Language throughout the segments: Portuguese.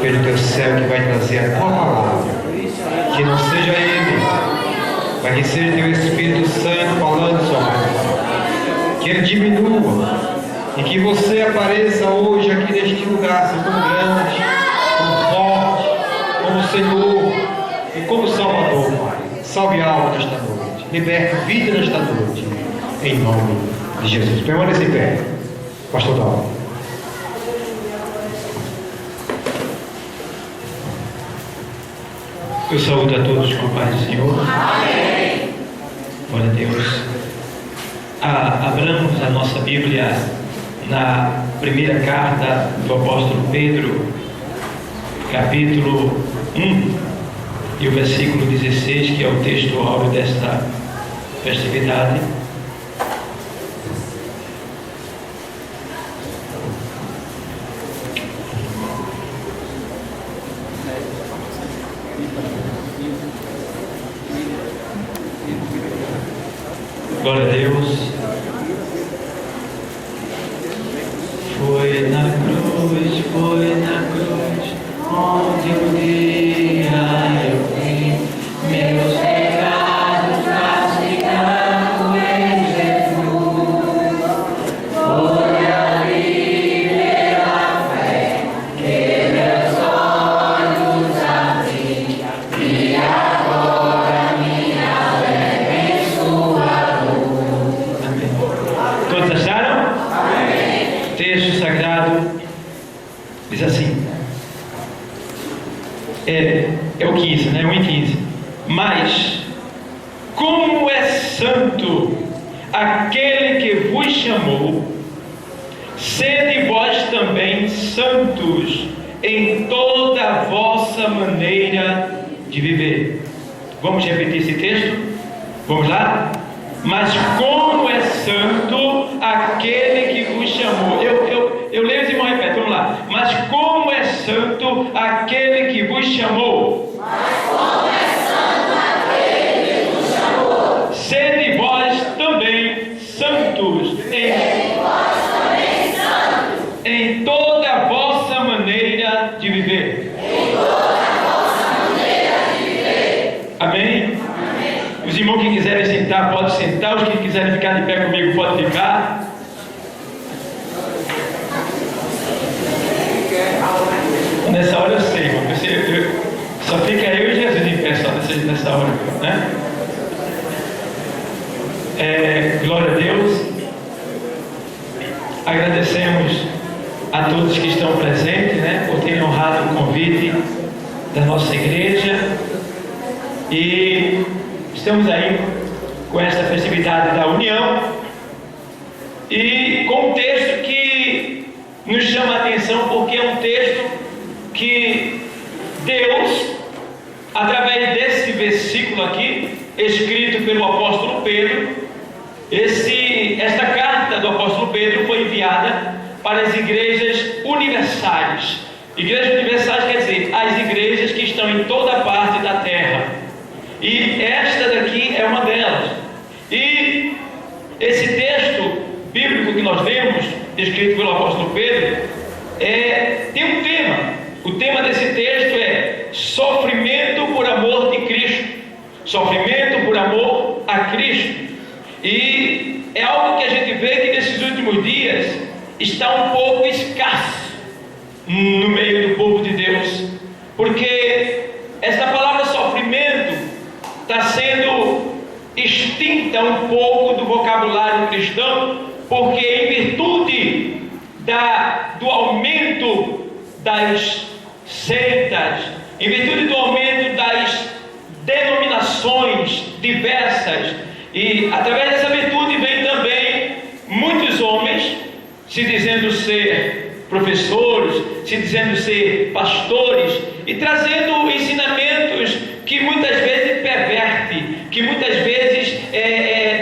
pelo teu céu, que vai trazer a tua palavra. Que não seja ele, mas que seja teu Espírito Santo falando, Senhor. Que ele diminua e que você apareça hoje aqui neste lugar, Senhor, como grande, como forte, como Senhor e como Salvador, Pai. Salve a alma nesta noite, liberte vida nesta noite, em nome de Jesus. Permaneça em pé, Pastor Dal. Eu saúdo a todos com a paz do Senhor. Amém. Glória a Deus. Abramos a nossa Bíblia na primeira carta do apóstolo Pedro, capítulo 1, e o versículo 16, que é o texto áureo desta festividade. Glória a Deus. Foi na cruz, onde um dia eu vi meus pecados castigando em Jesus. Foi ali pela fé que meus olhos abri, e agora minha alma em sua luz. Amém. Todos acharam? Amém. Texto sagrado diz assim, é o 15, né? 1 e 15. Mas como é santo aquele que vos chamou, sede vós também santos em toda a vossa maneira de viver. Vamos repetir esse texto? Vamos lá? Mas como é santo aquele que vos chamou. Eu leio, os irmãos repetem, vamos lá. Mas como é santo aquele que vos chamou. Mas como é santo aquele que vos chamou. Sede vós também santos em toda a vossa maneira de viver. Em toda a vossa maneira de viver. Amém? Os irmãos que quiserem sentar, podem sentar. Os que quiserem ficar de pé comigo, podem ficar. Nessa hora eu sei, irmão. Só fica eu e Jesus em pé só nessa hora, né? Glória a Deus. Agradecemos a todos que estão presentes, né, por terem honrado o convite da nossa igreja. E estamos aí com esta festividade da união e com um texto que nos chama a atenção, porque é um texto que Deus, através desse versículo aqui, escrito pelo apóstolo Pedro, esta carta do apóstolo Pedro foi enviada para as igrejas universais. Igrejas universais quer dizer as igrejas que estão em toda parte da terra. E esta daqui é uma delas. E esse texto bíblico que nós vemos, escrito pelo apóstolo Pedro, tem um tema. O tema desse texto é sofrimento por amor de Cristo. Sofrimento por amor a Cristo. E é algo que a gente vê que nesses últimos dias está um pouco escasso no meio do povo de Deus. Porque essa palavra sofrimento está sendo extinta um pouco do vocabulário cristão, porque em virtude do aumento das seitas, em virtude do aumento das denominações diversas, e através dessa virtude vem também muitos homens se dizendo ser professores, se dizendo ser pastores, e trazendo ensinamentos que muitas vezes perverte, que muitas vezes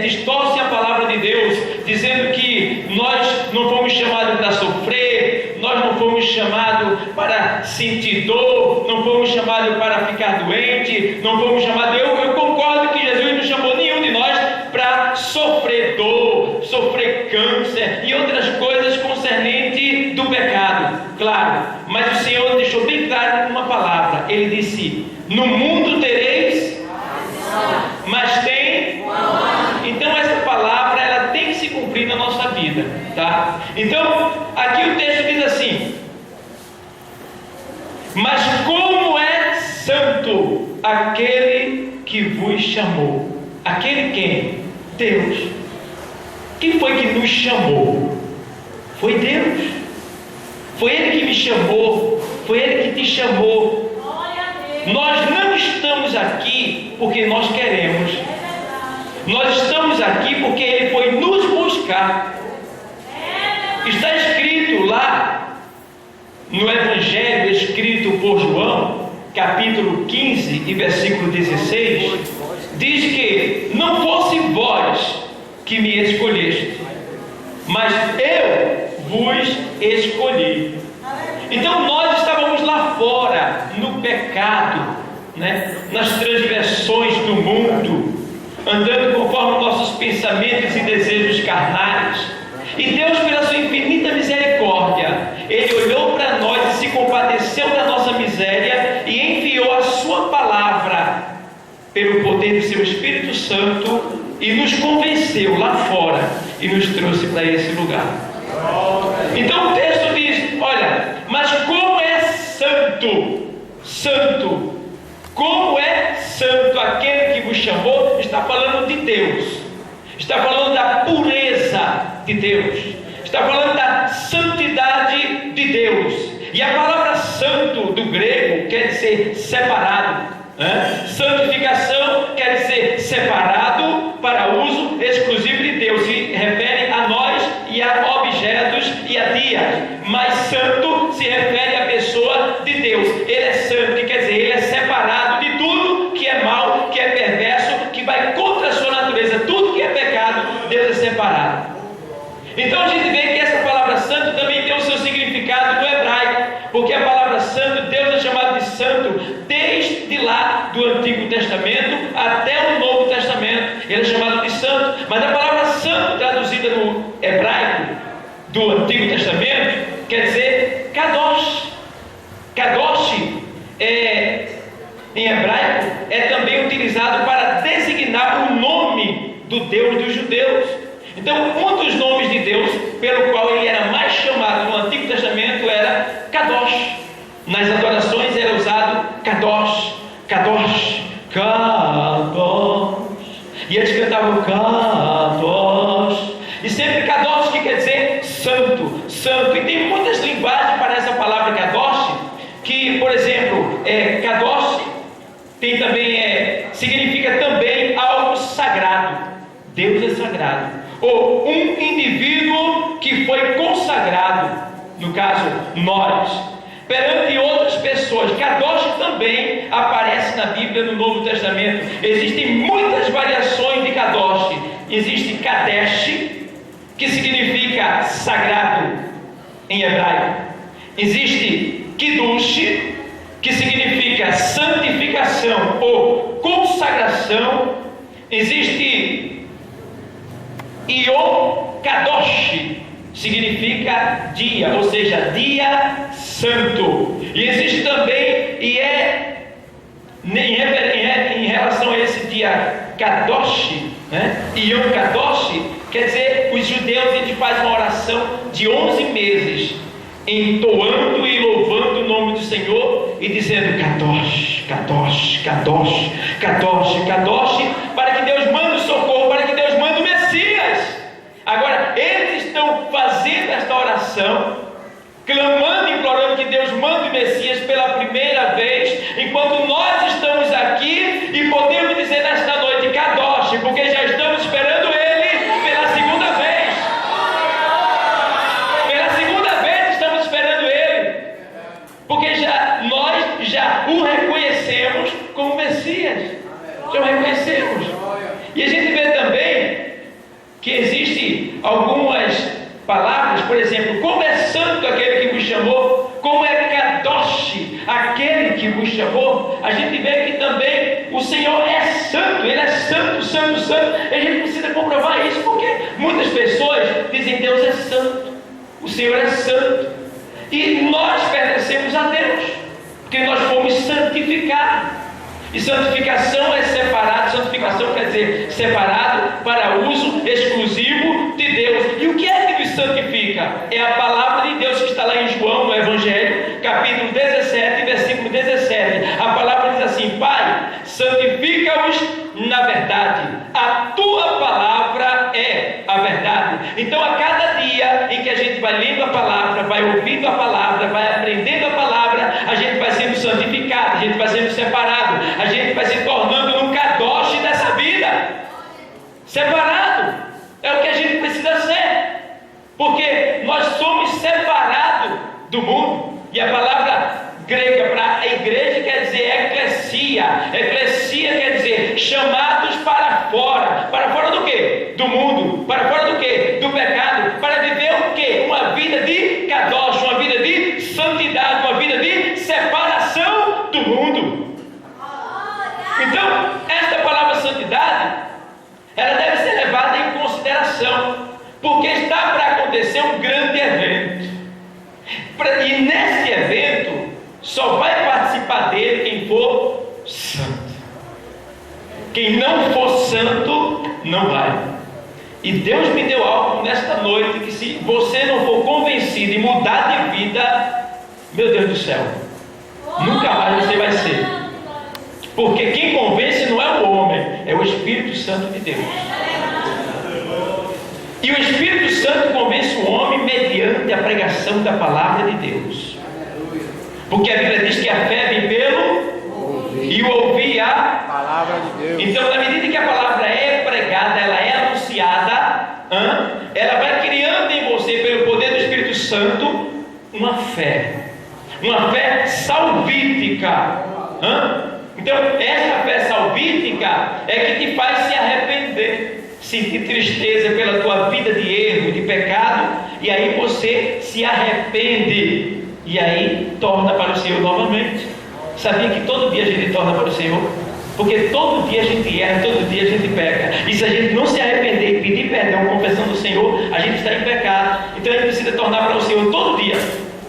distorce a palavra de Deus, dizendo que nós não fomos chamados para sofrer, nós não fomos chamados para sentir dor, não fomos chamados para ficar doente, não fomos chamados. Eu concordo que Jesus não chamou nenhum de nós para sofrer dor, sofrer câncer e outras coisas concernentes do pecado, claro, mas Mas o Senhor deixou bem claro uma palavra. Ele disse: no mundo tereis, mas tem. Então essa palavra, ela tem que se cumprir na nossa vida, tá? Então aqui o texto diz assim: mas como é santo aquele que vos chamou. Aquele quem? Deus. Quem foi que nos chamou? Foi Deus. Foi Ele que me chamou. Foi Ele que te chamou. Nós não estamos aqui porque nós queremos. Nós estamos aqui porque Ele foi nos buscar. Está escrito lá no Evangelho escrito por João, capítulo 15 e versículo 16, diz que não fosse vós que me escolheste, mas eu vos escolhi. Então nós estávamos lá fora, no pecado, nas transgressões do mundo, andando conforme nossos pensamentos e desejos carnais. E Deus, pela sua infinita misericórdia, Ele olhou para nós e se compadeceu da nossa miséria e enviou a sua palavra pelo poder do seu Espírito Santo e nos convenceu lá fora e nos trouxe para esse lugar. Então o texto diz: olha, mas como é santo, como é santo aquele que vos chamou. Está falando de Deus, está falando da pureza de Deus, está falando da santidade de Deus. E a palavra santo do grego quer dizer separado. Santificação quer dizer separado para uso exclusivo de Deus, se refere a nós e a objetos e a dias. Mas santo se refere à pessoa de Deus. Ele é santo, que quer dizer, ele é separado de tudo que é mal, que é perverso, que vai contra a sua natureza. Tudo que é pecado, Deus é separado. Então a gente vê que essa palavra santo também tem o seu significado no hebraico, porque a palavra santo, Deus é chamado de santo desde lá do Antigo Testamento até o Novo Testamento. Ele é chamado de santo. Mas a palavra santo, traduzida no hebraico do Antigo Testamento, quer dizer kadosh. Kadosh em hebraico é também utilizado para designar o nome do Deus dos judeus. Então, um dos nomes de Deus pelo qual ele era mais chamado no Antigo Testamento era Kadosh. Nas adorações era usado Kadosh, Kadosh, Kadosh. E eles cantavam Kadosh. E sempre Kadosh, que quer dizer santo, santo. E tem muitas linguagens para essa palavra Kadosh, que, por exemplo, Kadosh tem também, significa também algo sagrado. Deus é sagrado. Ou um indivíduo que foi consagrado, no caso nós, perante outras pessoas. Kadosh também aparece na Bíblia no Novo Testamento. Existem muitas variações de Kadosh. Existe Kadesh, que significa sagrado em hebraico. Existe Kiddush, que significa santificação ou consagração. Existe Yom Kadosh, significa dia, ou seja, dia santo. E existe também, em relação a esse dia Kadosh, Yom Kadosh, quer dizer, os judeus, eles fazem uma oração de 11 meses, entoando e louvando o nome do Senhor e dizendo Kadosh, Kadosh, Kadosh, Kadosh, Kadosh, para que Deus mande o socorro, para que Deus mande o Messias. Agora, eles estão fazendo esta oração, clamando, implorando que Deus mande o Messias pela primeira vez, enquanto nós estamos aqui e podemos dizer nesta noite Kadosh, porque já estamos esperando Ele pela segunda vez. Pela segunda vez estamos esperando Ele, porque nós já o reconhecemos como Messias. Já o reconhecemos. E a gente vê também que existem algumas palavras, por exemplo, como é santo aquele que vos chamou, como é Kadosh aquele que vos chamou. A gente vê que também o Senhor é santo, Ele é santo, santo, santo. A gente precisa comprovar isso, porque muitas pessoas dizem Deus é santo, o Senhor é santo. E nós pertencemos a Deus, porque nós fomos santificados. E santificação é separado, santificação quer dizer separado para uso exclusivo de Deus. E o que é que nos santifica? É a palavra de Deus que está lá em João, no Evangelho, capítulo 17, versículo 17. A palavra diz assim: Pai, santifica-os na verdade, a tua palavra é a verdade. Então, a cada dia em que a gente vai lendo a palavra, vai ouvindo a palavra, vai aprendendo a palavra, a gente vai sendo santificado, a gente vai sendo separado, a gente vai se tornando um kadosh dessa vida. Separado é o que a gente precisa ser, porque nós somos separados do mundo. E a palavra grega para a igreja quer dizer eclesia. Eclesia quer dizer chamados para fora. Para fora do quê? Do mundo. Para fora do quê? Do pecado. Para viver o quê? Uma vida de kadosh, uma vida de santidade, uma vida de separação do mundo. Então, esta palavra santidade, ela deve ser levada em consideração, porque está para acontecer um grande evento. E nesse evento só vai participar dele quem for santo. Quem não for santo não vai. E Deus me deu algo nesta noite, que se você não for convencido e mudar de vida, meu Deus do céu, nunca mais você vai ser. Porque quem convence não é o homem, é o Espírito Santo de Deus. E o Espírito Santo convence o homem mediante a pregação da palavra de Deus. Porque a Bíblia diz que a fé vem pelo e o ouvir a palavra de Deus. Então, na medida que a palavra é pregada, ela é anunciada, ela vai criando em você, pelo poder do Espírito Santo, uma fé salvífica. Então, essa fé salvífica é que te faz se arrepender, sentir tristeza pela tua vida de erro, de pecado, e aí você se arrepende. E aí torna para o Senhor novamente. Sabia que todo dia a gente torna para o Senhor? Porque todo dia a gente erra, todo dia a gente peca. E se a gente não se arrepender e pedir perdão, confessando o Senhor, a gente está em pecado. Então a gente precisa tornar para o Senhor todo dia.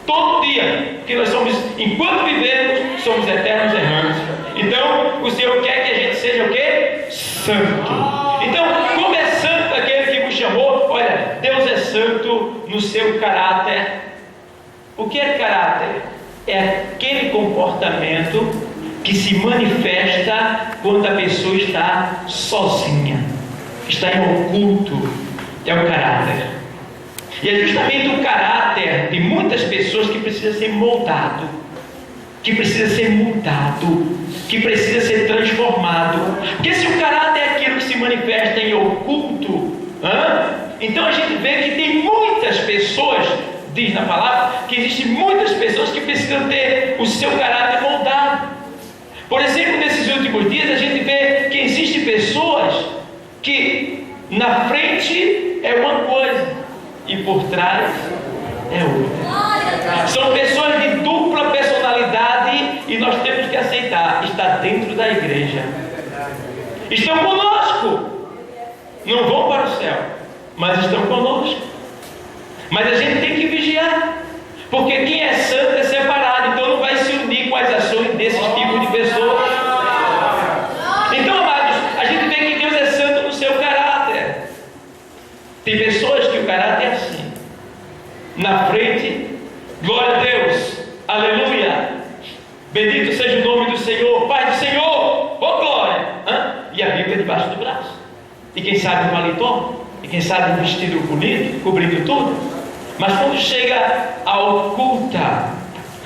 Todo dia. Porque nós somos, enquanto vivemos, somos eternos errantes. Então o Senhor quer que a gente seja o quê? Santo. Então, como é santo aquele que vos chamou? Olha, Deus é santo no seu caráter. O que é caráter? É aquele comportamento que se manifesta quando a pessoa está sozinha, está em oculto. É o caráter. E é justamente o caráter de muitas pessoas que precisa ser moldado, que precisa ser mudado, que precisa ser transformado. Porque se o caráter é aquilo que se manifesta em oculto, então a gente vê que tem muitas pessoas, diz na palavra, que existem muitas pessoas que precisam ter o seu caráter moldado. Por exemplo, nesses últimos dias a gente vê que existem pessoas que na frente é uma coisa e por trás é outra. São pessoas de dupla personalidade e nós temos que aceitar. Está dentro da igreja, estão conosco, não vão para o céu, mas estão conosco. Mas a gente tem que vigiar, porque quem é santo é separado, então não vai se unir com as ações desses tipos de pessoas. Então, amados, a gente vê que Deus é santo no seu caráter. Tem pessoas que o caráter é assim, na frente, glória a Deus, aleluia, bendito seja o nome do Senhor, Pai do Senhor, oh glória, e a Bíblia debaixo do braço, e quem sabe um paletó, e quem sabe um vestido bonito, cobrindo tudo. Mas quando chega a oculta,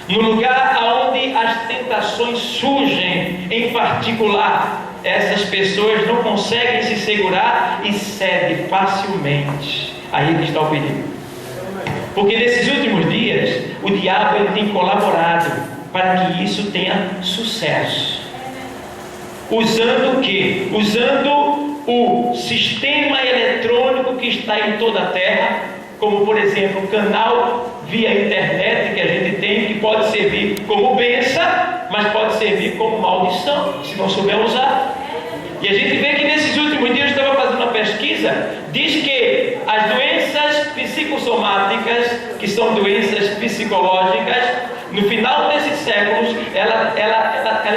no lugar onde as tentações surgem, em particular, essas pessoas não conseguem se segurar e cedem facilmente. Aí que está o perigo. Porque nesses últimos dias, o diabo ele tem colaborado para que isso tenha sucesso. Usando o quê? Usando o sistema eletrônico que está em toda a terra, como por exemplo o canal via internet que a gente tem, que pode servir como bênção, mas pode servir como maldição, se não souber usar. E a gente vê que nesses últimos dias eu estava fazendo uma pesquisa, diz que as doenças psicossomáticas, que são doenças psicológicas, no final desses séculos, ela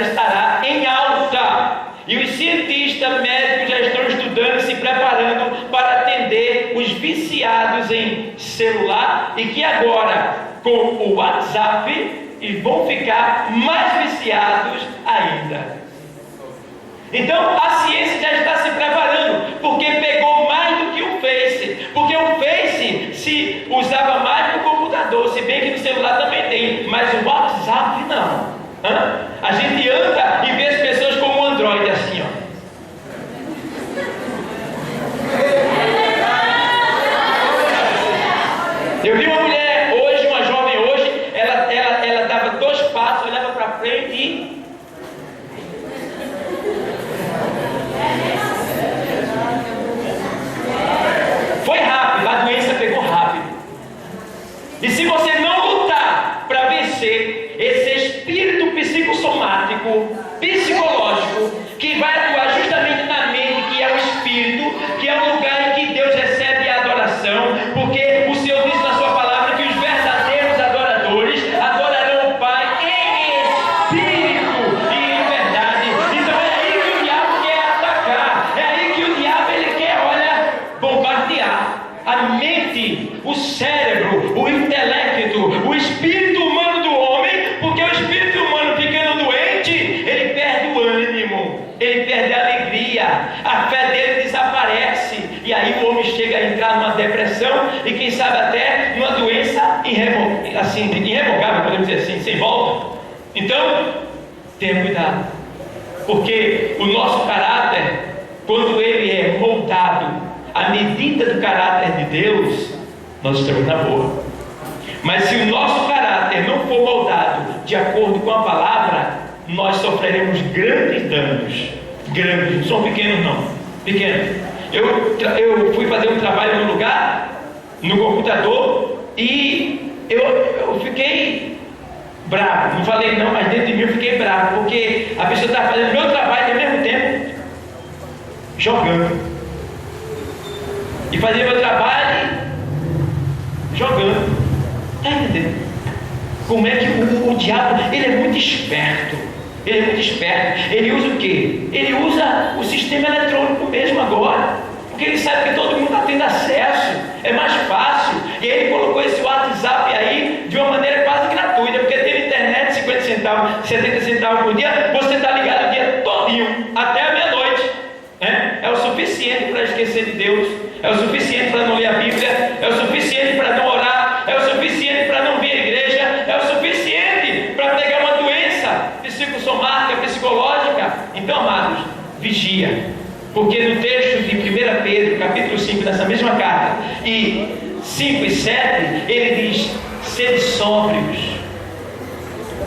estará em alta. E os cientistas médicos já estão estudando e se preparando para atender os viciados em celular e que agora, com o WhatsApp, vão ficar mais viciados ainda. Então a ciência já está se preparando, porque pegou mais do que o Face, porque o Face se usava mais no computador, se bem que no celular também tem, mas o WhatsApp não. A gente anda e vê as pessoas como um Android assim, ó. Eu vi uma mulher hoje, uma jovem hoje, ela dava 2 passos, olhava para frente e foi rápido, a doença pegou rápido. E se você não lutar para vencer esse espírito psicossomático, psicológico, que vai atuar justamente na mente, que é o espírito, que é o lugar em que Deus recebe a adoração, porque o Senhor diz na sua palavra que os verdadeiros adoradores adorarão o Pai em espírito e em verdade. Então é aí que o diabo quer atacar, é aí que o diabo ele quer, olha, bombardear a mente, o cérebro, o intelecto, o espírito humano do homem, porque o espírito humano ficando doente, ele perde o ânimo, ele perde a alegria, a fé dele desaparece, e aí o homem chega a entrar numa depressão e quem sabe até numa doença irrevogável, podemos dizer assim, sem volta. Então, tenha cuidado, porque o nosso caráter, quando ele é moldado à medida do caráter de Deus, nós estamos na boa. Mas se o nosso caráter não for moldado de acordo com a palavra, nós sofreremos grandes danos. Grandes, não são pequenos não, pequenos. Eu fui fazer um trabalho num lugar, no computador, e eu fiquei bravo. Não falei não, mas dentro de mim eu fiquei bravo, porque a pessoa estava fazendo o meu trabalho ao mesmo tempo jogando. E fazia meu trabalho jogando. Está entendendo? Como é que o diabo, ele é muito esperto. Ele é muito esperto. Ele usa o quê? Ele usa o sistema eletrônico mesmo agora. Porque ele sabe que todo mundo está tendo acesso. É mais fácil. E ele colocou esse WhatsApp aí de uma maneira quase gratuita. Porque tem internet 50 centavos, 70 centavos por dia. Você está ligado o dia todinho, até a meia-noite. É o suficiente para esquecer de Deus. É o suficiente para não ler a Bíblia. É o suficiente para não orar. É o suficiente para não vir à igreja. É o suficiente para pegar uma doença psicossomática, psicológica. Então, amados, vigia. Porque no texto de 1 Pedro, capítulo 5, dessa mesma carta, e 5 e 7, ele diz: sede sóbrios,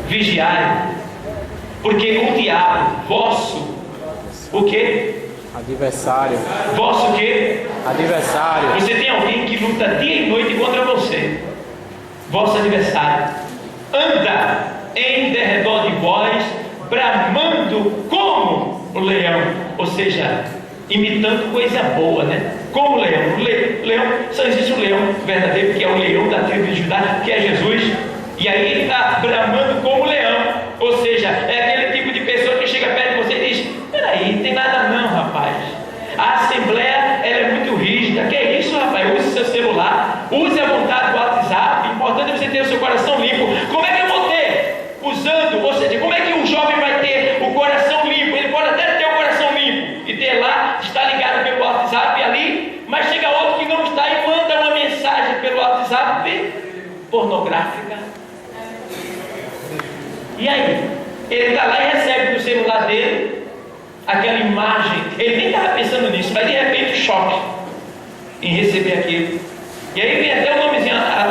vigiai, porque o diabo, vosso, o quê? Adversário. Vosso o quê? Adversário. Você tem alguém que luta dia e noite contra você. Vosso adversário anda em derredor de vós, bramando como o leão, ou seja, imitando coisa boa, né? Como o leão. Leão, só existe um leão verdadeiro, que é o leão da tribo de Judá, que é Jesus. E aí ele está bramando como leão, ou seja, é aquele tipo de pessoa que chega perto de você e diz: peraí, não tem nada não, rapaz. A assembleia, ela é muito rígida. Que é isso, rapaz? Use seu celular, use à vontade o WhatsApp. O importante é você ter o seu coração limpo. Como é que eu vou ter? Usando, ou seja, como é que um jovem vai ter o coração limpo? Ele pode até ter o coração limpo e ter lá, está ligado pelo WhatsApp ali, mas chega outro que não está e manda uma mensagem pelo WhatsApp pornográfica. E aí? Ele está lá e recebe no celular dele aquela imagem. Ele nem estava pensando nisso, mas de repente choque em receber aquilo. E aí vem até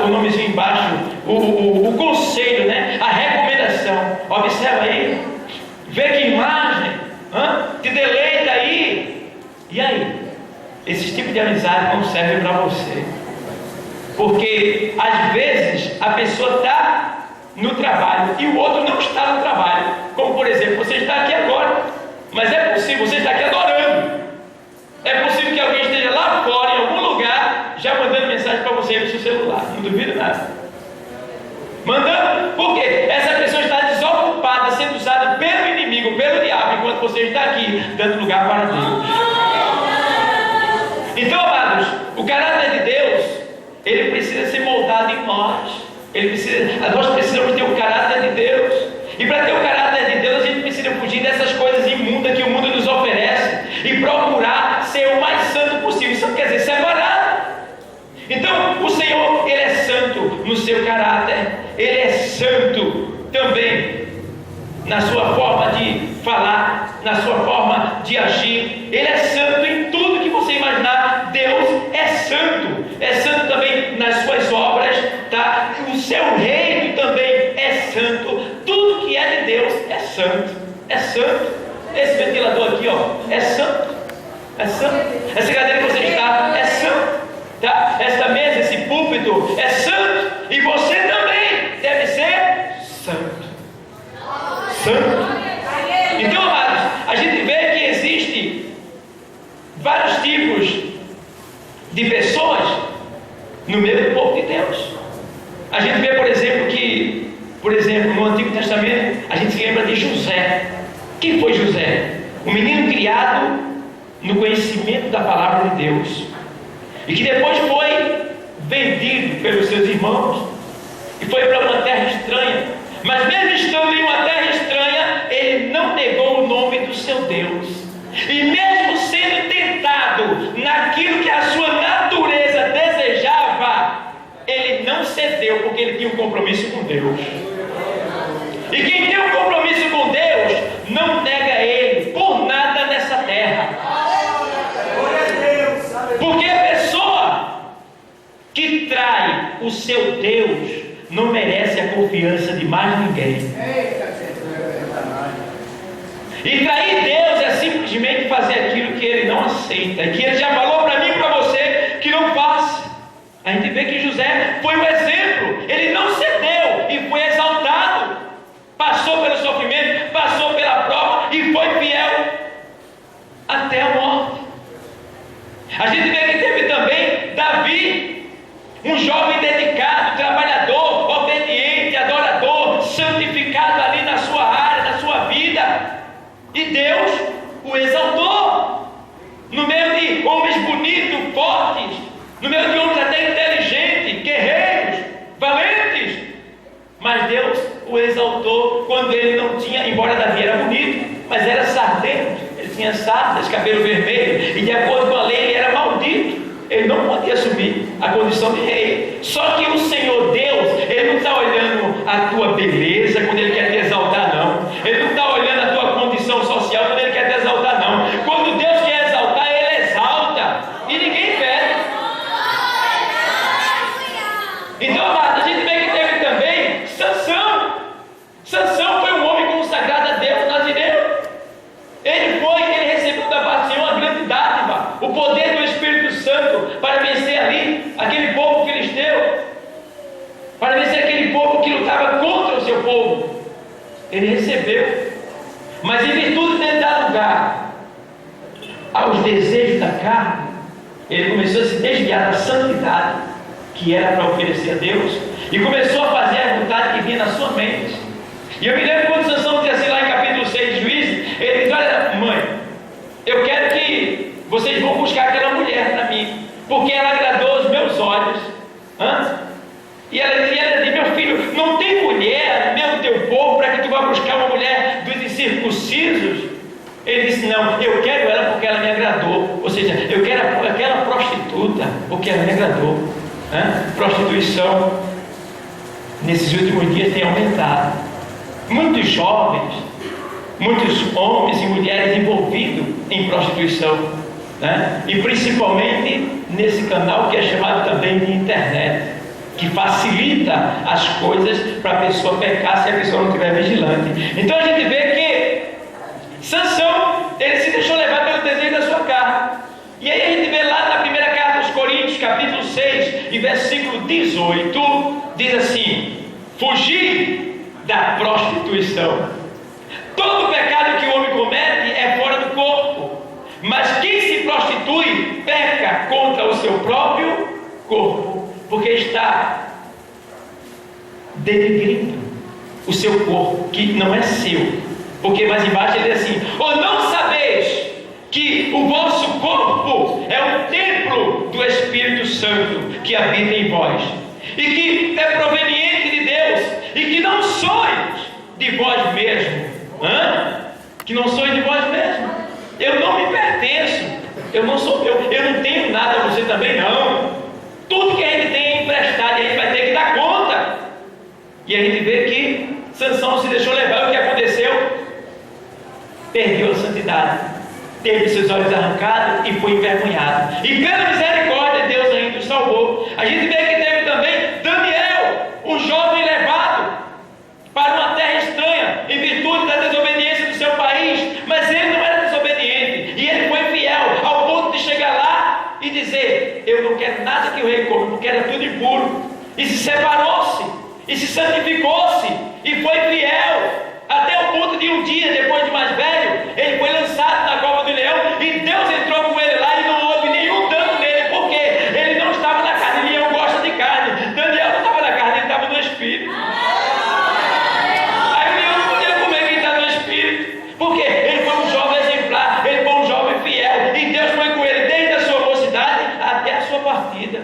o nomezinho embaixo, o conselho, né? A recomendação. Observa aí, vê que imagem, te deleita aí. E aí? Esse tipo de amizade não serve para você, porque às vezes a pessoa está no trabalho e o outro não está no trabalho. Como por exemplo, você está aqui agora, mas é possível, você está aqui adorando. É possível que alguém esteja lá fora, em algum lugar, já mandando mensagem para você no seu celular, não duvido nada. Mandando, porque essa pessoa está desocupada, sendo usada pelo inimigo, pelo diabo, enquanto você está aqui, dando lugar para Deus. Então, amados, o caráter de Deus, ele precisa ser moldado em nós. Nós precisamos ter o caráter de Deus. E para ter o caráter de Deus, a gente precisa fugir dessas coisas imundas que o mundo nos oferece e procurar ser o mais santo possível. Isso quer dizer separado. Então, o Senhor, Ele é santo no seu caráter, Ele é santo também na sua forma de falar, na sua forma de agir. Ele é santo em tudo que você imaginar. Deus é santo também nas suas obras, tá? O seu reino também é santo. Tudo que é de Deus é santo. Esse ventilador aqui, ó, é santo. Essa cadeira que você está é santo. Tá? Esta mesa, esse púlpito é santo, e você também deve ser santo. Então, amados, a gente vê que existe vários tipos de pessoas no meio do povo de Deus. A gente vê, por exemplo, no Antigo Testamento, a gente se lembra de José. Quem foi José? Um menino criado no conhecimento da palavra de Deus, e que depois foi vendido pelos seus irmãos e foi para uma terra estranha. Mas mesmo estando em uma terra estranha, ele não negou o nome do seu Deus. E mesmo sendo tentado naquilo que a sua natureza desejava, ele não cedeu, porque ele tinha um compromisso com Deus. E quem tem um compromisso com Deus não nega ele por nada nessa terra. Porque a pessoa que trai o seu Deus não merece a confiança de mais ninguém. E trair Deus é simplesmente fazer aquilo que Ele não aceita, que Ele já falou para mim e para você que não faça. A gente vê que José foi um exemplo. Ele não cedeu e foi exaltado. Passou pelo sofrimento, passou pela prova e foi fiel até a morte. A gente vê que teve também Davi, um jovem dedicado, trabalhador, obediente, adorador, santificado ali na sua área, na sua vida. E Deus o exaltou no meio de homens bonitos, fortes, no meio de homens até inteligentes, guerreiros, valentes. Mas Deus o exaltou quando ele não tinha, embora Davi era bonito, mas era sardento. Ele tinha sardas, cabelo vermelho, e de acordo com a lei ele era maldito. Ele não podia assumir a condição de rei. Só que o Senhor Deus, Ele não está olhando a tua beleza quando Ele quer te exaltar, não. Ele não está olhando a tua condição social quando Ele quer te exaltar, não. Quando Deus quer exaltar, Ele exalta, e ninguém pede. Então, amado, a gente vê que teve também Sansão. Sansão foi um homem consagrado a Deus, nazireu. Ele recebeu da parte do Senhor uma grande dádiva, o poder do Espírito Santo, para vencer ali aquele povo filisteu, para vencer aquele povo que lutava contra o seu povo. Ele recebeu, mas em virtude de dar lugar aos desejos da carne, ele começou a se desviar da santidade que era para oferecer a Deus, e começou a fazer a vontade que vinha na sua mente. E eu me lembro quando Sansão disse assim lá em capítulo 6 de Juízes, ele disse: olha, mãe, eu quero que vocês vão buscar aquela mulher para mim, porque ela agradou os meus olhos. E ela disse: meu filho, não tem mulher no meio do teu povo para que tu vá buscar uma mulher dos incircuncisos? Ele disse: não, eu quero ela porque ela me agradou. Ou seja, eu quero aquela prostituta porque ela me agradou. Prostituição nesses últimos dias tem aumentado. Muitos jovens, muitos homens e mulheres envolvidos em prostituição, e principalmente nesse canal que é chamado também de internet, que facilita as coisas para a pessoa pecar se a pessoa não estiver vigilante. Então a gente vê que Sansão, ele se deixou levar pelo desejo da sua carne. E aí a gente vê lá na primeira carta aos Coríntios, capítulo 6 e versículo 18, diz assim: fugir da prostituição. Todo pecado que o homem comete é fora do corpo, mas quem se prostitui peca contra o seu próprio corpo. porque está denegrindo o seu corpo, que não é seu. Porque mais embaixo ele diz assim: ou não sabeis que o vosso corpo é um templo do Espírito Santo que habita em vós, e que é proveniente de Deus, e que não sois de vós mesmos. Que não sois de vós mesmos. Eu não me pertenço, eu não sou eu não tenho nada, você também não. Tudo que a gente tem é emprestado e a gente vai ter que dar conta. E a gente vê que Sansão se deixou levar. O que aconteceu? Perdeu a santidade, teve seus olhos arrancados e foi envergonhado. E pela misericórdia Deus ainda o salvou. A gente vê que teve também Daniel, um jovem levado para uma terra estranha em virtude da desobediência do seu país, mas ele não era desobediente e ele foi fiel ao ponto de chegar lá e dizer: eu não quero nada que o rei coma, porque era tudo impuro, e se separou-se e se santificou-se e foi fiel até o ponto de um dia, depois de mais velho, ele foi lançado na cova do leão e Deus entrou com ele lá e não houve nenhum dano nele, porque ele não estava na carne. Leão gosta de carne, Daniel não estava na carne, ele estava no espírito. Aí o leão não podia comer quem está no espírito, porque ele foi um jovem exemplar, ele foi um jovem fiel, e Deus foi com ele desde a sua mocidade até a sua partida.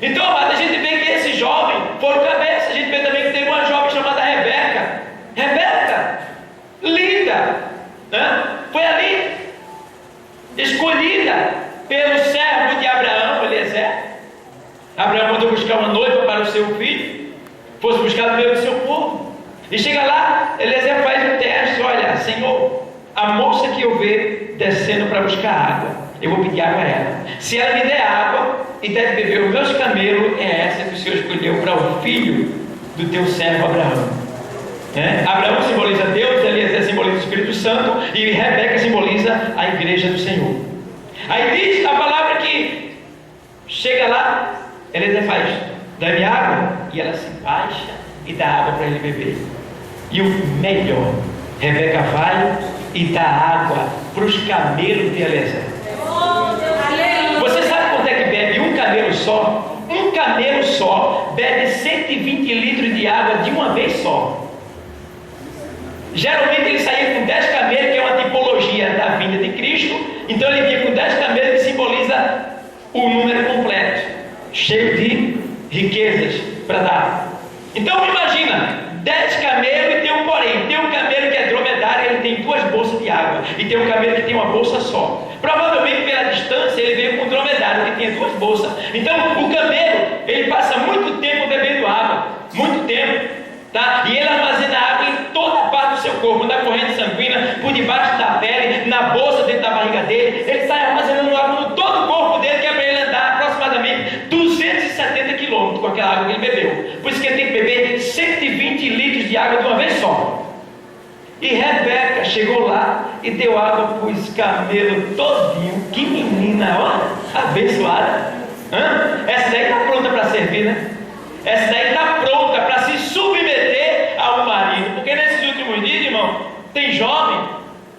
Então, amado, a gente vê que esse jovem foi o cabeça. A gente vê também que teve uma jovem chamada Rebeca, linda, né? Foi ali escolhida pelo servo de Abraão, Eliezer. Abraão mandou buscar uma noiva para o seu filho, fosse buscar no meio do seu povo, e chega lá, Eliezer faz um teste: olha, Senhor, a moça que eu ver descendo para buscar água, eu vou pedir água a ela. Se ela me der água e der de beber os meus camelos, é essa que o Senhor escolheu para o filho do teu servo Abraão. Abraão simboliza Deus, Eliezer simboliza o Espírito Santo, e Rebeca simboliza a igreja do Senhor. Aí diz a palavra que chega lá, Eliezer faz: dá-me água, e ela se baixa e dá água para ele beber. E o melhor, Rebeca vai e dá água para os camelos de Eliezer. Você sabe quanto é que bebe um camelo só? Um camelo só bebe 120 litros de água de uma vez só. Geralmente ele saía com 10 camelos, que é uma tipologia da vinda de Cristo. Então ele vinha com 10 camelos, que simboliza o número completo, cheio de riquezas para dar. Então imagina, 10 camelos e tem um porém. Tem um camelo que é dromedário, ele tem 2 bolsas de água, e tem um camelo que tem uma bolsa só. Provavelmente pela distância ele veio com um dromedário que tinha 2 bolsas. Então o camelo, ele passa muito tempo bebendo água, muito tempo, tá? E ele armazena água em toda a parte do seu corpo, na corrente sanguínea, por debaixo da pele, na bolsa, dentro da barriga dele. Ele sai armazenando água no todo o corpo dele, que é para ele andar aproximadamente 270 quilômetros com aquela água que ele bebeu. Por isso que ele tem que beber 120 litros de água de uma vez só. E Rebeca chegou lá e deu água para os camelos todinho. Que menina, ó, abençoada. Essa daí está pronta para servir, né? Essa daí está pronta para se submeter ao marido. Porque nesses últimos dias, irmão, tem jovem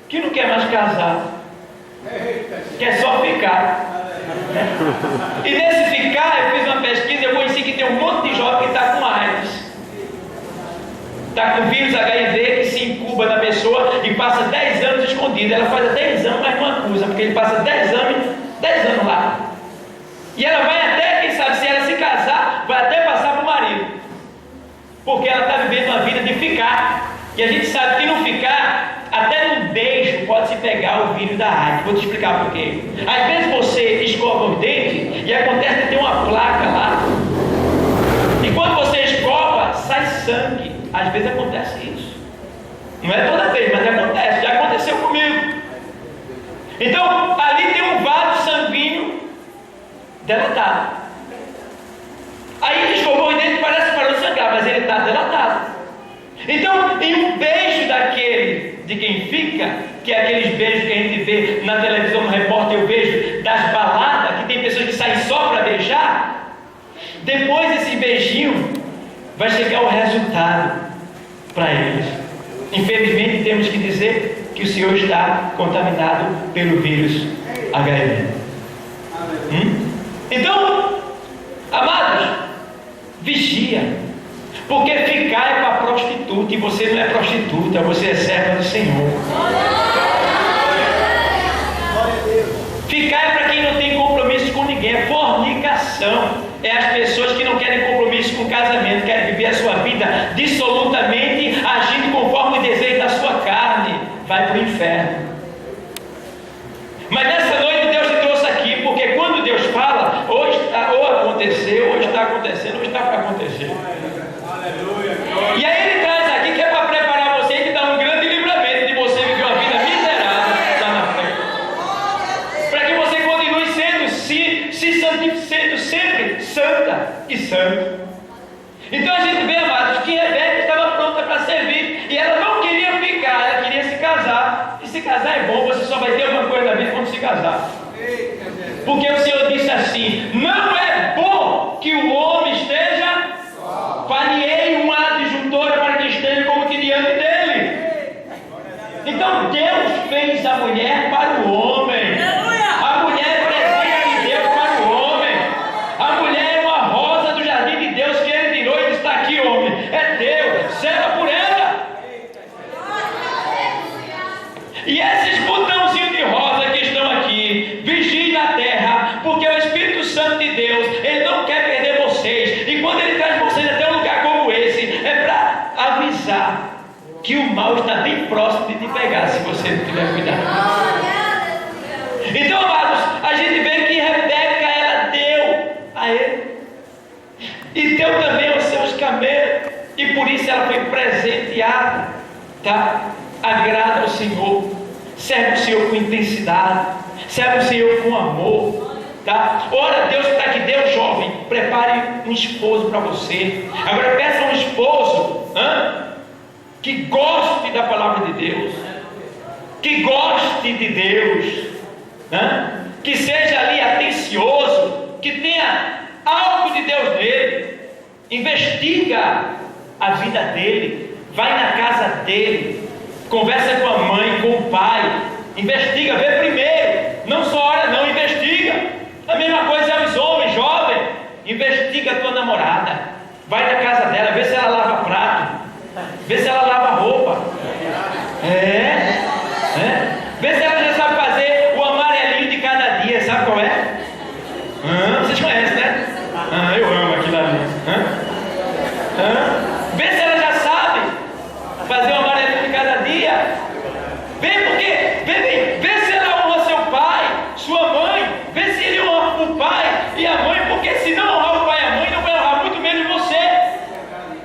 que não quer mais casar, quer só ficar. E nesse ficar, eu fiz uma pesquisa, eu conheci que tem um monte de jovem que está com AIDS, está com vírus HIV, que se incuba na pessoa e passa 10 anos escondido. Ela faz até exame, mas não acusa, porque ele passa 10 anos lá. E ela vai até, quem sabe, se ela se casar, vai até passar para o marido, porque ela está vivendo uma vida de ficar. E a gente sabe que no ficar, até no beijo pode se pegar o vírus da AIDS. Vou te explicar por quê. Às vezes você escova os dentes e acontece que tem uma placa lá, e quando você escova, sai sangue. Às vezes acontece isso. Não é toda vez, mas acontece. Já aconteceu comigo. Então, ali tem um vaso sanguíneo delatado. Aí ele escovou os dentes, parece que parou de sangrar, mas ele está delatado. Então, em um beijo daquele de quem fica, que é aqueles beijos que a gente vê na televisão, no repórter, eu vejo das baladas, que tem pessoas que saem só para beijar. Depois desse beijinho, vai chegar o resultado para eles. Infelizmente, temos que dizer que o senhor está contaminado pelo vírus HIV. Então, Amados, vigia, porque ficar é para prostituta, e você não é prostituta, você é serva do Senhor. Ficar é para quem não tem compromisso com ninguém, é fornicação. É as pessoas que não querem compromisso com o casamento, querem viver a sua vida dissolutamente, agindo conforme o desejo da sua carne, vai para o inferno. Mas nessa noite Deus te trouxe aqui, porque quando Deus fala, ou aconteceu, ou está acontecendo, ou está para acontecer. E aí Ele traz aqui que é para preparar você e te dar um grande livramento de você viver uma vida miserável lá na frente. Para que você continue sendo sempre santa e santo. Então a gente vê, amados, que Rebeca estava pronta para servir, e ela não queria ficar, ela queria se casar. E se casar é bom, você só vai ter uma coisa na vida quando se casar. Porque o Senhor disse assim: não é bom que o homem esteja só. Falhei uma adjuntora para que esteja como que diante dele. Então Deus fez a mulher para o homem. A mulher é presente de Deus para o homem. A mulher é uma rosa do jardim de Deus que Ele tirou e está aqui, homem. É Deus, zela por ela. E esses botãozinhos de rosa que estão aqui, vigiem na terra, porque o Espírito Santo de Deus, Ele não quer perder vocês. E quando Ele traz vocês até um lugar como esse, é para avisar que o mal está bem próximo de te pegar, se você não tiver cuidado. Então, amados, a gente vê que Rebeca, ela deu a ele, e deu também aos seus camelos, e por isso ela foi presenteada, tá? Agrada ao Senhor, serve o Senhor com intensidade, serve o Senhor com amor, tá? Ora a Deus para que Deus, jovem, prepare um esposo para você. Agora peça um esposo que goste da palavra de Deus, que goste de Deus, que seja ali atencioso, que tenha algo de Deus nele. Investiga a vida dele, vai na casa dele, conversa com a mãe, com o pai, investiga, vê primeiro, não só olha não, investiga. A mesma coisa é os homens, jovem, investiga a tua namorada, vai na casa dela, vê se ela lava prato, vê se ela lava roupa, vê se ela já sabe fazer o amarelinho de cada dia, sabe qual é? Vocês conhecem, né? Eu amo aquilo ali. Vê se ela já sabe fazer o amarelinho de cada dia. Vê se ela honra seu pai, sua mãe, vê se ele honra o pai e a mãe, porque se não honrar o pai e a mãe, não vai honrar muito menos você.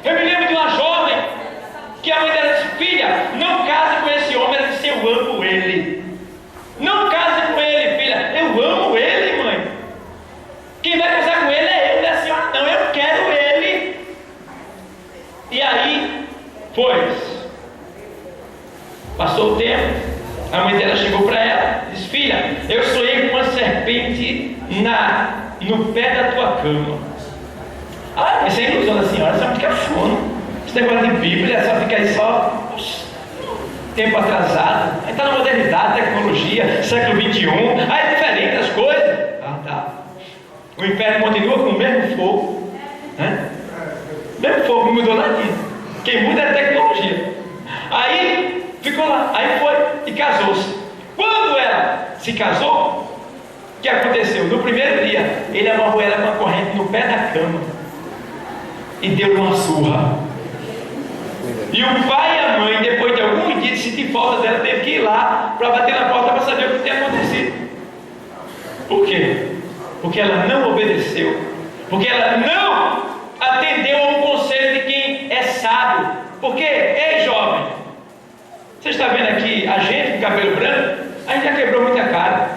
Eu me lembro de uma jovem que a mãe dela disse: filha, não case com esse homem. Ela disse: eu amo ele. Não case com ele, filha. Eu amo ele, mãe. Quem vai casar com ele é eu, não é a senhora. Não, eu quero ele. E aí, passou o tempo, a mãe dela chegou para ela e disse: filha, eu sonhei com uma serpente no pé da tua cama. Mas é ilusão da senhora, só fica fono. Esse negócio de Bíblia, só fica aí só tempo atrasado. Aí está na modernidade, tecnologia, século 21. É diferente as coisas. Tá. O inferno continua com o mesmo fogo, né? Mesmo fogo, não mudou nada. Quem muda é a tecnologia. Aí ficou lá, aí foi e casou-se. Quando ela se casou, o que aconteceu? No primeiro dia, ele amarrou ela com a corrente no pé da cama e deu uma surra. E o pai e a mãe, depois de alguns dias de sentir falta dela, teve que ir lá para bater na porta para saber o que tinha acontecido. Por quê? Porque ela não obedeceu, porque ela não atendeu a um conselho de quem é sábio. Porque, ei jovem, você está vendo aqui a gente com cabelo branco? A gente já quebrou muita cara,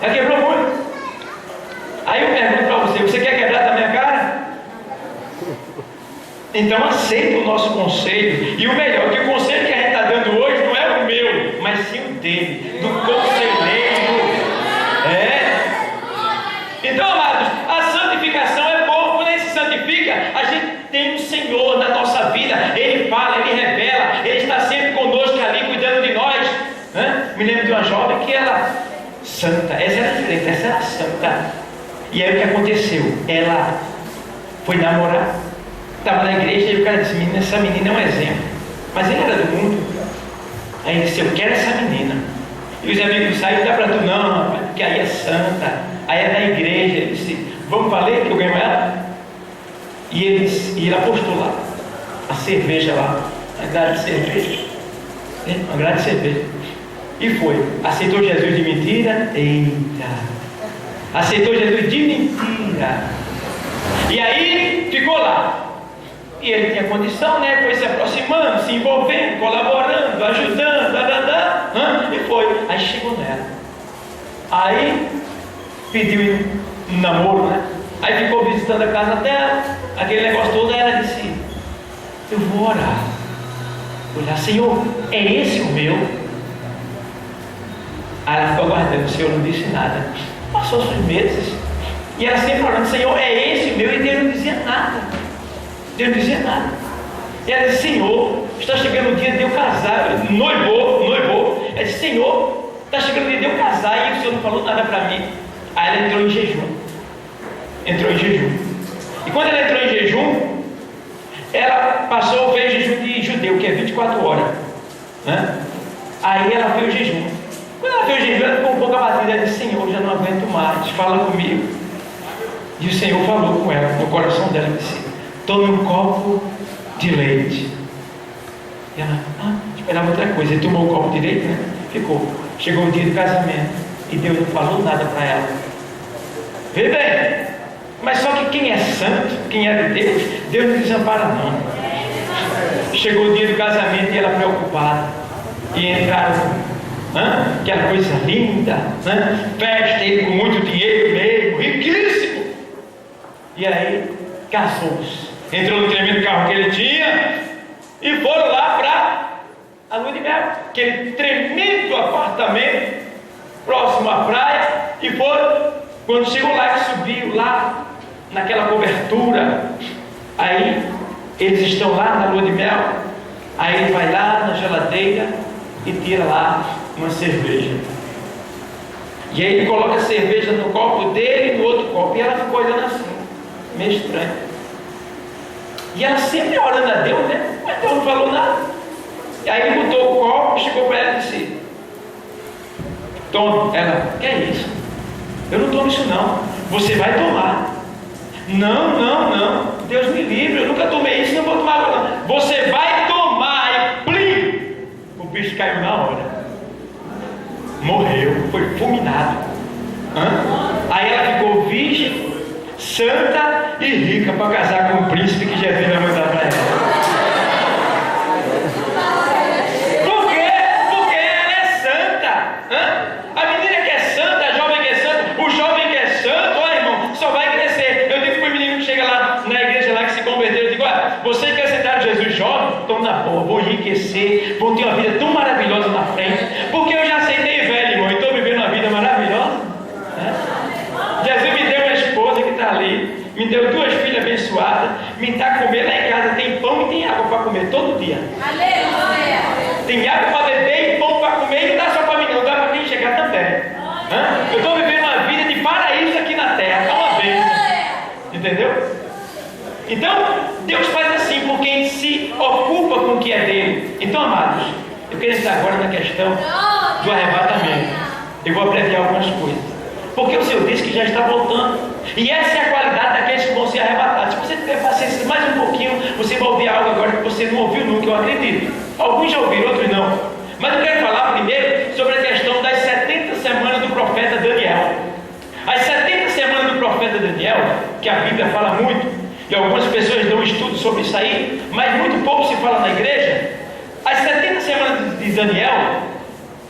já quebrou muito. Aí eu pergunto para você: você quer quebrar também a cara? Então aceita o nosso conselho. E o melhor, que o conselho que a gente está dando hoje não é o meu, mas sim o dele, do conselheiro. Então, amados, a santificação é bom. Quando a gente se santifica, a gente tem um Senhor na nossa vida. Ele fala, Ele revela, Ele está sempre conosco ali, cuidando de nós. Me lembro de uma jovem que ela, santa, essa era diferente, essa era santa. E aí o que aconteceu? Ela foi namorar, estava na igreja e o cara disse: menina, essa menina é um exemplo. Mas ele era do mundo. Aí ele disse: eu quero essa menina. E os amigos saíram: dá para tu não, rapaz, porque aí é santa, aí é da igreja. Ele disse: vamos valer que eu ganho ela? E ele apostou lá, a cerveja lá, a grade de cerveja, uma grade de cerveja. E foi, aceitou Jesus de mentira? Eita! Aceitou Jesus de mentira. E aí ficou lá. E ele tinha condição, né? Foi se aproximando, se envolvendo, colaborando, ajudando, e foi. Aí chegou nela. Aí pediu um namoro, né? Aí ficou visitando a casa dela, aquele negócio todo. Aí ela disse: eu vou orar. Olhar: Senhor, é esse o meu? Aí ela ficou aguardando, o Senhor não disse nada. Passou-se os meses, e ela sempre orando: Senhor, é esse o meu? E Deus não dizia nada. Deus não dizia nada. E ela disse: Senhor, está chegando o dia de eu casar. Noivou. Ela disse: Senhor, está chegando o dia de eu casar e o Senhor não falou nada para mim. Aí ela entrou em jejum. E quando ela entrou em jejum, ela fez jejum de judeu, que é 24 horas, né? Aí ela fez o jejum. Quando ela fez o jejum, ela ficou um pouco abatida. Ela disse: Senhor, já não aguento mais, fala comigo. E o Senhor falou com ela, no coração dela, disse: tome um copo de leite. E ela esperava outra coisa. Ele tomou um copo de leite, né? Ficou. Chegou o dia do casamento e Deus não falou nada para ela. Vê bem, mas só que quem é santo, quem é de Deus, Deus não desampara não. Chegou o dia do casamento e ela preocupada. E entraram, aquela coisa linda, festa, ele com muito dinheiro mesmo, riquíssimo. E aí casou-se. Entrou no tremendo carro que ele tinha e foram lá para a lua de mel, aquele tremendo apartamento próximo à praia. E foram, quando chegou lá, que subiu lá naquela cobertura, aí eles estão lá na lua de mel. Aí ele vai lá na geladeira e tira lá uma cerveja, e aí ele coloca a cerveja no copo dele e no outro copo, e ela ficou olhando assim, meio estranho. E ela sempre orando a Deus, né? Mas Deus não falou nada. E aí ele botou o copo, chegou para ela e disse: toma. Ela: que é isso? Eu não tomo isso não. Você vai tomar. Não. Deus me livre, eu nunca tomei isso, não vou tomar água não. Você vai tomar. E plim! O bicho caiu na hora. Morreu, foi fulminado. Aí ela ficou virgem, santa e rica para casar com o príncipe que Jesus vai mandar para ela. Por quê? Porque ela é santa. A menina que é santa, a jovem que é santa, o jovem que é santo, olha, irmão, só vai crescer. Eu digo para o menino que chega lá na igreja lá, que se converteu, eu digo: olha, você quer aceitar Jesus jovem? Então na boa, vou enriquecer, vou ter uma vida tão maravilhosa na frente, porque eu já aceitei velho, irmão, e estou vivendo uma vida maravilhosa. Jesus me deu uma esposa que está ali, me deu 2 filhas abençoadas, me dá comer lá em casa, tem pão e tem água para comer todo dia. Aleluia! Tem água para beber e pão para comer, e não dá só para mim, não dá para quem chegar também. Eu estou vivendo uma vida de paraíso aqui na terra, é uma vez. Entendeu? Então, Deus faz assim por quem se ocupa com o que é dele. Então, amados, eu quero entrar agora na questão do arrebatamento. Eu vou abreviar algumas coisas, porque o Senhor disse que já está voltando. E essa é a qualidade daqueles que vão ser arrebatados. Se você tiver paciência mais um pouquinho, você vai ouvir algo agora que você não ouviu nunca, eu acredito. Alguns já ouviram, outros não. Mas eu quero falar primeiro sobre a questão das 70 semanas do profeta Daniel. As 70 semanas do profeta Daniel, que a Bíblia fala muito, e algumas pessoas dão estudo sobre isso aí, mas muito pouco se fala na igreja. As 70 semanas de Daniel,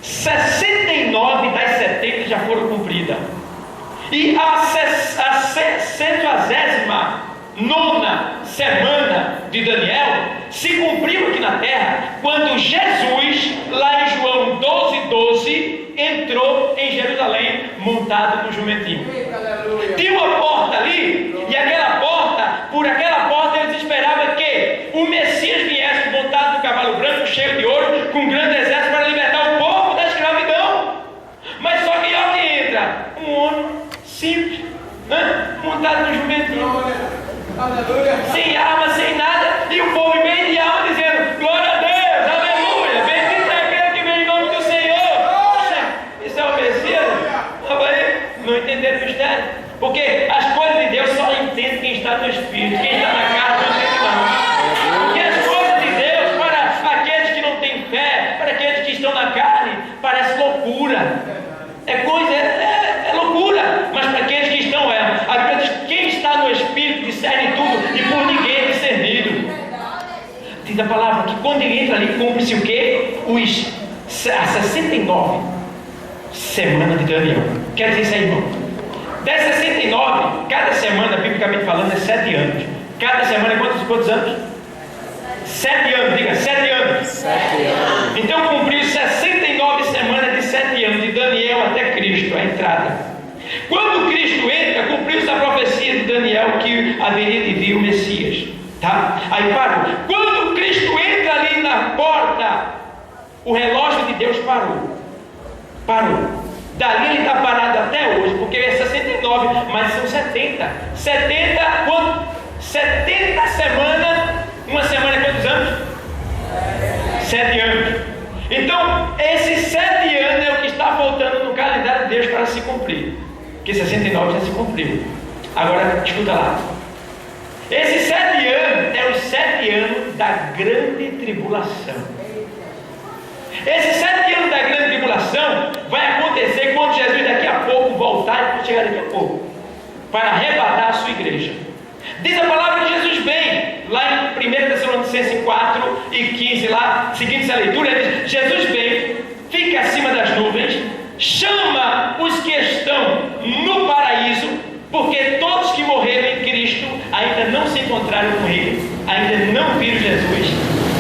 69 das 70 já foram cumpridas. E a 119ª semana de Daniel se cumpriu aqui na terra, quando Jesus, lá em João 12:12, entrou em Jerusalém montado no jumentinho. Tinha uma porta ali, e por aquela porta eles esperavam que o Messias viesse montado no cavalo branco, cheio de ouro, com um grande exército, para libertar o povo da escravidão. Mas só que olha que entra um homem simples, sem arma, sem nada, e o povo bem de alma dizendo: glória a Deus, aleluia, bendito é aquele que vem em nome do Senhor. Poxa, isso é o Messias? Não entenderam o mistério, porque as coisas de Deus só entende quem está no Espírito, quem está na carne não entende não. Porque as coisas de Deus, para aqueles que não têm fé, para aqueles que estão na carne, parece loucura. É loucura, mas para aqueles que estão, a Bíblia diz: quem está no Espírito discerne tudo, e por ninguém é discernido. Diz a palavra que quando ele entra ali, cumpre-se o quê? As 69 semanas de Daniel. Quer dizer isso aí, irmão? Das 69, cada semana, biblicamente falando, é 7 anos. Cada semana é quantos anos? 7 anos, diga, 7 anos. 7 anos. Então cumpriu 69 semanas de 7 anos, de Daniel até Cristo, a entrada. Quando Cristo entra, cumpriu-se a profecia de Daniel que haveria de vir o Messias. Tá? Aí parou. Quando Cristo entra ali na porta, o relógio de Deus parou. Dali ele está parado até hoje, porque é 69, mas são 70. 70 semanas. Uma semana é quantos anos? 7 anos. Então, esses 7 anos é o que está voltando no calendário de Deus para se cumprir. Porque 69 já se cumpriu. Agora, escuta lá. Esses 7 anos é os 7 anos da grande tribulação. Esses 7 anos da grande tribulação vai acontecer quando Jesus daqui a pouco voltar, e chegar daqui a pouco, para arrebatar a sua igreja. Diz a palavra que Jesus vem, lá em 1 Tessalonicenses 4 e 15, lá, seguindo essa leitura, ele diz: Jesus vem, fica acima das nuvens, chama os que estão no paraíso, porque todos que morreram em Cristo ainda não se encontraram com Ele, ainda não viram Jesus,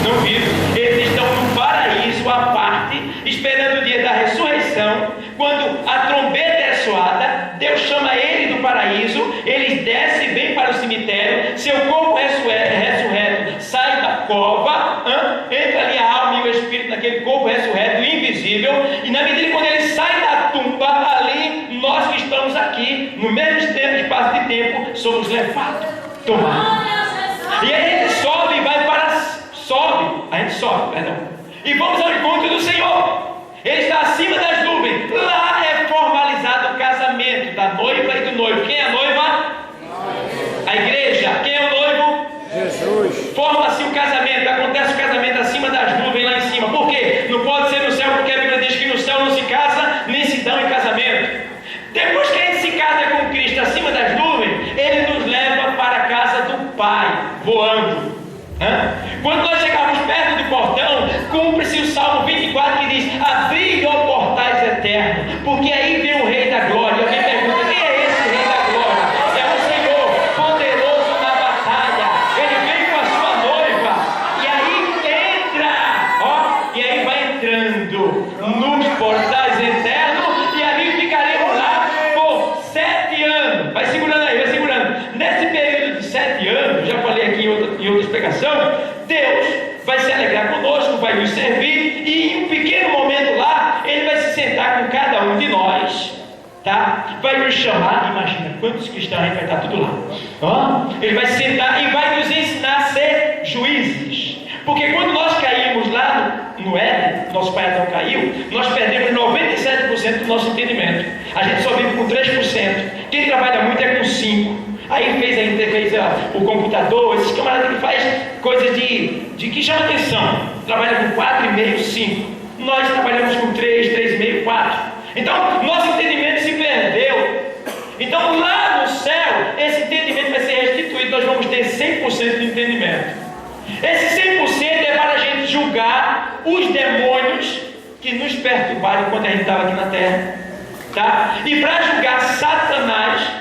não viram, eles estão no paraíso à parte, esperando o dia da ressurreição. Quando a trombeta é soada, Deus chama ele do paraíso, ele desce e vem para o cemitério, seu corpo ressurreto sai da cova, entra ali a alma e o espírito naquele corpo ressurreto, invisível, e na medida que quando ele sai da tumba, ali nós que estamos aqui, no mesmo espaço de tempo, somos levados, tomados. E aí a gente sobe e vai para... e vamos ao encontro do Senhor. Ele está acima das nuvens. Lá é formalizado o casamento da noiva e do noivo. Quem é a noiva? A igreja. Quem é o noivo? Jesus. Forma-se o casamento. Acontece o casamento acima das nuvens, lá em cima. Por quê? Não pode ser no céu, porque a Bíblia diz que no céu não se casa, nem se dão em casamento. Depois que a gente se casa com Cristo acima das nuvens, Ele nos leva para a casa do Pai, voando. Quando nós chegarmos perto do portão, cumpre-se o Salmo 24 que diz: abri, ó portais eternos, porque aí vem o Rei da Glória. Alguém pergunta: quem é esse Rei da Glória? É o Senhor poderoso na batalha. Ele vem com a sua noiva, e aí entra, e aí vai entrando nos portais eternos, e ali ficaremos lá por 7 anos. Vai segurando aí, vai segurando. Nesse período de 7 anos, já falei aqui em outra explicação, Deus vai se alegrar conosco, vai nos servir, e em um pequeno momento lá, Ele vai se sentar com cada um de nós, tá? Vai nos chamar, imagina quantos cristãos, a gente vai estar tudo lá. Ele vai se sentar e vai nos ensinar a ser juízes. Porque quando nós caímos lá no Éden, nosso pai Adão caiu, nós perdemos 97% do nosso entendimento. A gente só vive com 3%. Quem trabalha muito é com 5%. Aí fez o computador, esses camaradas que faz coisas de que chama atenção, trabalha com 4,5, 5. Nós trabalhamos com 3, 3,5, 4. Então, nosso entendimento se perdeu. Então, lá no céu, esse entendimento vai ser restituído. Nós vamos ter 100% de entendimento. Esse 100% é para a gente julgar os demônios que nos perturbaram enquanto a gente estava aqui na terra, tá? E para julgar Satanás,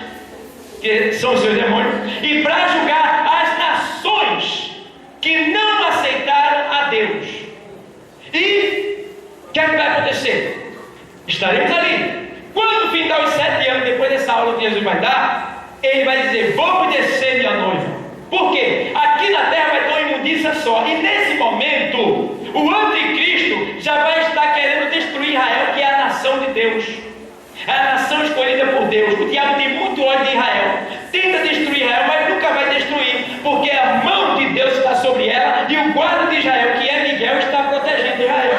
que são os seus demônios, e para julgar as nações que não aceitaram a Deus. E o que é que vai acontecer? Estaremos ali. Quando findar os 7 anos, depois dessa aula que Jesus vai dar, Ele vai dizer: vamos descer, minha noiva. Por quê? Aqui na terra vai ter uma imundícia só, e nesse momento o anticristo já vai estar querendo destruir Israel, que é a nação de Deus, é a nação escolhida por Deus. O diabo tem muito ódio de Israel, tenta destruir Israel, mas nunca vai destruir, guarda de Israel, que é Miguel, está protegendo Israel.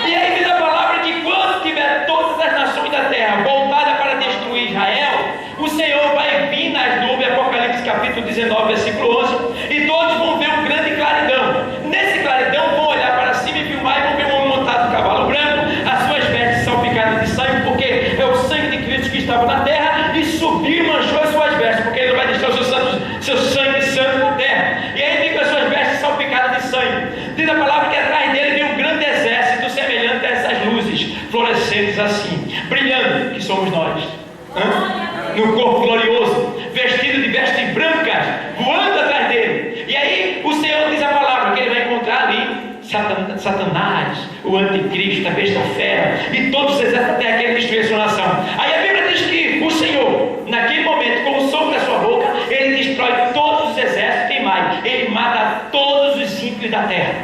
E aí diz a palavra que quando tiver todas as nações da terra voltadas para destruir Israel, o Senhor vai vir nas nuvens, Apocalipse capítulo 19, versículo 11, e todos vão ver um grande claridão. Nesse claridão vão olhar para cima e filmar e vão ver um homem montado no cavalo branco, as suas vestes salpicadas de sangue, porque é o sangue de Cristo que estava na terra, e subiu e manchou as suas vestes, porque ele não vai deixar o seu sangue santo na terra. E aí fica as suas vestes salpicadas de sangue. Diz a palavra que atrás dele vem um grande exército semelhante a essas luzes, fluorescentes assim, brilhando, que somos nós. No corpo glorioso, vestido de vestes brancas, voando atrás dele. E aí o Senhor diz a palavra que ele vai encontrar ali Satanás, o anticristo, a besta fera, e todos os exércitos até aquele destruir a sua nação. Aí a Bíblia diz que o Senhor, naquele momento, com o sopro da sua boca, ele destrói todos os exércitos. Tem mais, ele mata todos os ímpios da terra.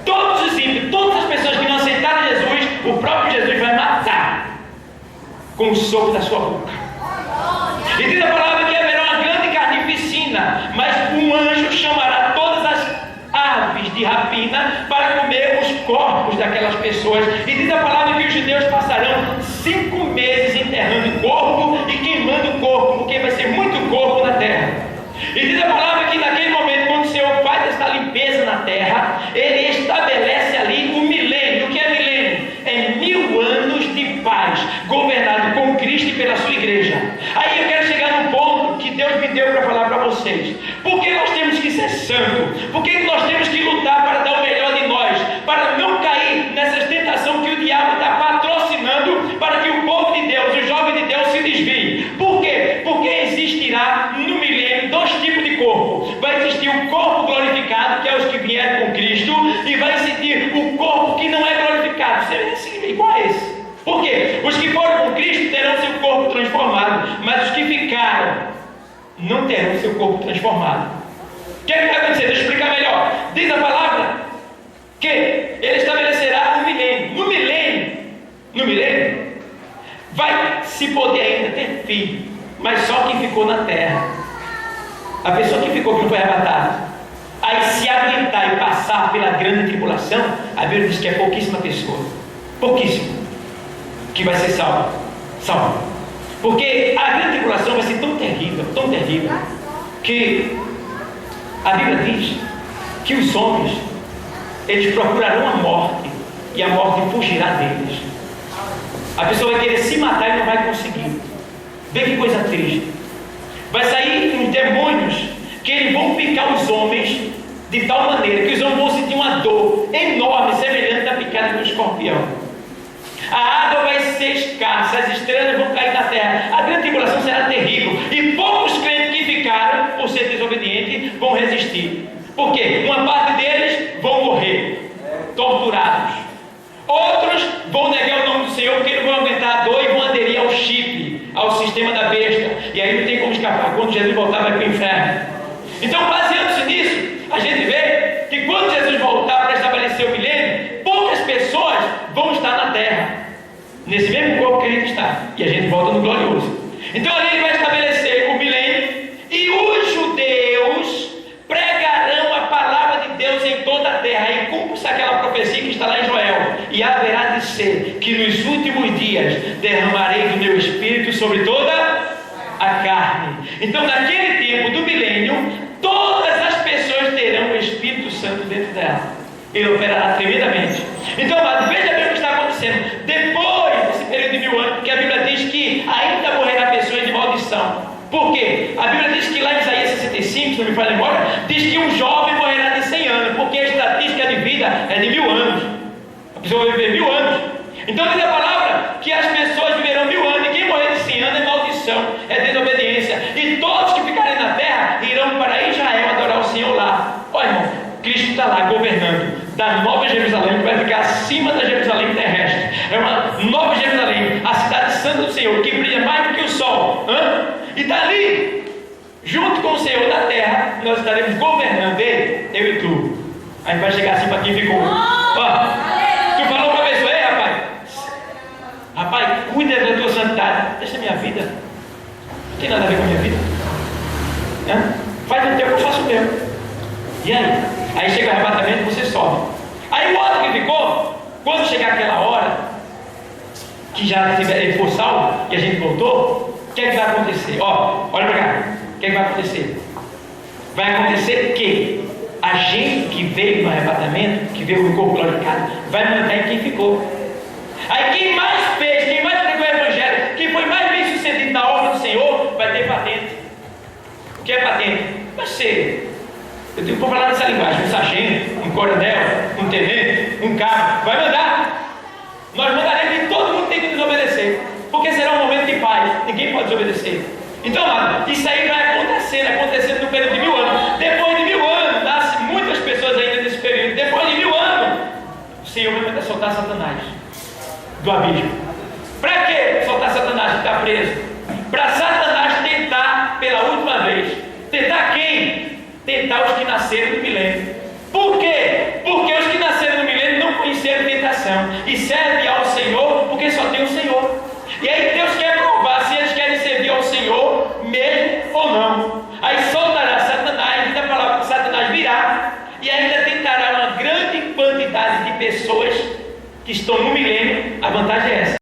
Todos os ímpios, todas as pessoas que não aceitaram Jesus, o próprio Jesus vai matar com o sopro da sua boca. E diz a palavra que haverá uma grande carnificina, mas um anjo chamará todas as aves de rapina para comer os corpos daquelas pessoas. E diz a palavra que os judeus passarão 5 meses enterrando o corpo e queimando o corpo, porque vai ser muito corpo na terra. E diz a palavra que naquele momento, quando o Senhor faz esta limpeza na terra, ele estabelece ali o milênio. O que é milênio? É 1000 anos de paz, governado com Cristo e pela sua igreja. Aí eu quero chegar num ponto que Deus me deu para falar para vocês. Por que nós temos que ser santos? Por que nós temos que lutar para dar o melhor de nós? Para não cair nessas tentações que o diabo está patrocinando para que o povo de Deus, o jovem de Deus, se desvie. Por quê? Porque existirá no milênio 2 tipos de corpo. Vai existir o corpo glorificado, que é os que vieram com Cristo, e vai existir o corpo que não é glorificado. Você igual a esse. Por quê? Os que foram com Cristo terão seu corpo transformado, mas os que ficaram não terão seu corpo transformado. O que é que vai acontecer? Deixa eu explicar melhor. Diz a palavra que ele estabelecerá um milênio. No milênio, vai se poder ainda ter filho, mas só quem ficou na terra. A pessoa que ficou, que não foi arrebatada. Aí se aguentar e passar pela grande tribulação, a Bíblia diz que é pouquíssima pessoa. Pouquíssimo. Que vai ser salvo. Porque a grande tribulação vai ser tão terrível, que a Bíblia diz que os homens, eles procurarão a morte, e a morte fugirá deles. A pessoa vai querer se matar e não vai conseguir. Vê que coisa triste. Vai sair uns demônios que eles vão picar os homens de tal maneira que os homens vão sentir uma dor enorme, semelhante à picada de um escorpião. A água vai ser escassa, as estrelas vão cair na terra, a grande tribulação será terrível, e poucos crentes que ficaram, por ser desobedientes, vão resistir. Por quê? Uma parte deles vão morrer, torturados. Outros vão negar o nome do Senhor, porque não vão aguentar a dor e vão aderir ao chip, ao sistema da besta, e aí não tem como escapar. Quando Jesus voltar, vai para o inferno. Então, baseando-se nisso, a gente vê que quando Jesus voltar para estabelecer o milênio, poucas pessoas vão estar na terra, nesse mesmo corpo que a gente está, e a gente volta no glorioso. Então ali ele vai estabelecer o milênio, e os judeus pregarão a palavra de Deus em toda a terra, e cumpre-se aquela profecia que está lá em Joel: e haverá de ser que nos últimos dias derramarei do meu espírito sobre toda a carne. Então naquele tempo do milênio, todas as pessoas terão o Espírito Santo dentro dela. Ele operará tremendamente. Então, amado, veja bem o que está acontecendo. Depois desse período de 1000 anos, porque a Bíblia diz que ainda morrerá pessoas de maldição. Por quê? A Bíblia diz que lá em Isaías 65, se não me falha a memória, diz que um jovem morrerá de 100 anos, porque a estatística de vida é de 1000 anos. A pessoa vai viver 1000 anos. Então diz a palavra que as pessoas viverão 1000 anos, e quem morrer de 100 anos é maldição, é desobediência. E todos que ficarem na terra irão para Israel adorar o Senhor lá. Olha, irmão, Cristo está lá governando da Nova Jerusalém, que vai ficar acima da Jerusalém terrestre. É uma Nova Jerusalém, a cidade santa do Senhor, que brilha mais do que o sol. E dali, junto com o Senhor da terra, nós estaremos governando ele, eu e tu. A gente vai chegar assim para quem ficou. Tu falou para a pessoa: ei, rapaz, cuida da tua santidade. Deixa a minha vida, não tem nada a ver com a minha vida. Faz o teu que eu faço o meu. E aí? Aí chega o arrebatamento, você sobe. Aí o outro que ficou, quando chegar aquela hora, que já ele for salvo e a gente voltou, o que é que vai acontecer? Ó, olha para cá, o que é que vai acontecer? Vai acontecer que a gente que veio no arrebatamento, que veio com o corpo glorificado, vai mandar em quem ficou. Aí quem mais fez, quem mais pregou o evangelho, quem foi mais bem sucedido na obra do Senhor, vai ter patente. O que é patente? Vai ser, eu tenho que falar nessa linguagem, um sargento, um coronel, um tenente, um cabo, vai mandar. Nós mandaremos e todo mundo tem que nos obedecer, porque será um momento de paz, ninguém pode desobedecer. Então, amado, isso aí vai acontecendo no período de 1000 anos. Depois de 1000 anos, nascem muitas pessoas ainda nesse período. Depois de 1000 anos, o Senhor vai mandar soltar Satanás do abismo. Para que soltar Satanás que está preso? Para Satanás tentar pela última vez. Tentar quem? Tentar os que nasceram no milênio. Por quê? Porque os que nasceram no milênio não conheceram tentação e servem ao Senhor porque só tem o Senhor. E aí Deus quer provar se eles querem servir ao Senhor mesmo ou não. Aí soltará Satanás, diz a palavra que Satanás virá e ainda tentará uma grande quantidade de pessoas que estão no milênio. A vantagem é essa: